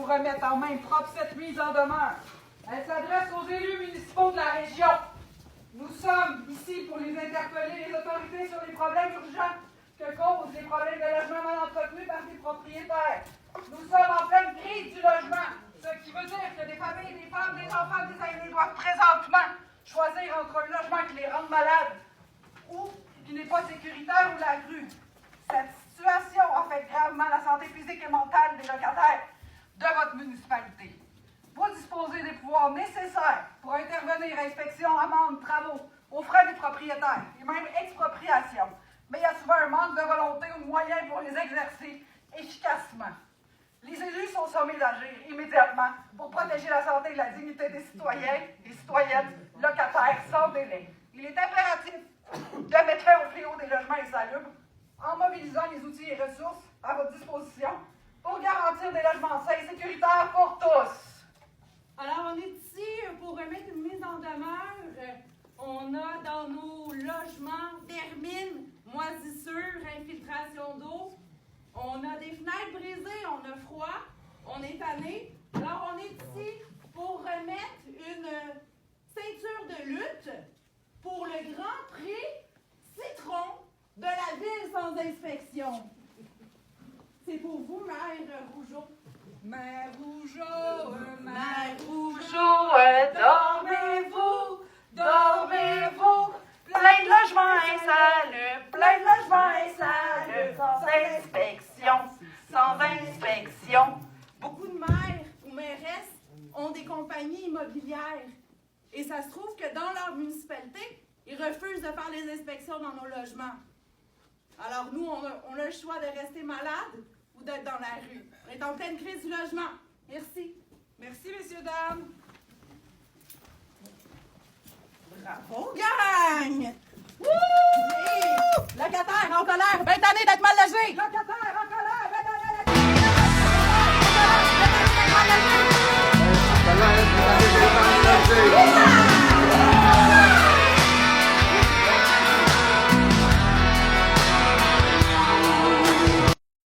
remettre en main propre cette mise en demeure. Elle s'adresse aux élus municipaux de la région. Nous sommes ici pour les interpeller, les autorités, sur les problèmes urgents que causent les problèmes de logement mal entretenus par les propriétaires. Nous sommes en pleine crise du logement, ce qui veut dire que des familles, des femmes, des enfants, des aînés doivent présentement choisir entre un logement qui les rende malades ou qui n'est pas sécuritaire ou la rue. Cette situation affecte gravement la santé physique et mentale des locataires de votre municipalité. Vous disposez des pouvoirs nécessaires pour intervenir à inspection, amende, travaux, aux frais des propriétaires et même expropriation. Mais il y a souvent un manque de volonté ou de moyens pour les exercer efficacement. Les élus sont sommés d'agir immédiatement pour protéger la santé et la dignité des citoyens et citoyennes locataires sans délai. Il est impératif de mettre fin au fléau des logements insalubres en mobilisant les outils et ressources à votre disposition pour garantir des logements sains et sécuritaires pour tous. Alors, on est ici pour remettre une mise en demeure. On a dans nos logements vermine, moisissure, infiltration d'eau. On a des fenêtres brisées, on a froid, on est tanné. Alors, on est ici pour remettre une ceinture de lutte pour le Grand Prix Citron de la ville sans inspection. C'est pour vous, Mère Rougeau. Mère Rougeau, Mère Rougeau, dormez-vous, dormez-vous. Plein de logements insalubres, plein de logements insalubres, sans inspection, sans inspection. Beaucoup de maires ou mairesses ont des compagnies immobilières. Et ça se trouve que dans leur municipalité, ils refusent de faire les inspections dans nos logements. Alors nous, on a le choix de rester malade ou d'être dans la rue. On est en pleine crise du logement. Merci. Merci, messieurs, dames. Bravo, gang! Wouh! Locataire en colère, 20 années d'être mal logé! Locataire en colère, 20 années d'être mal logé!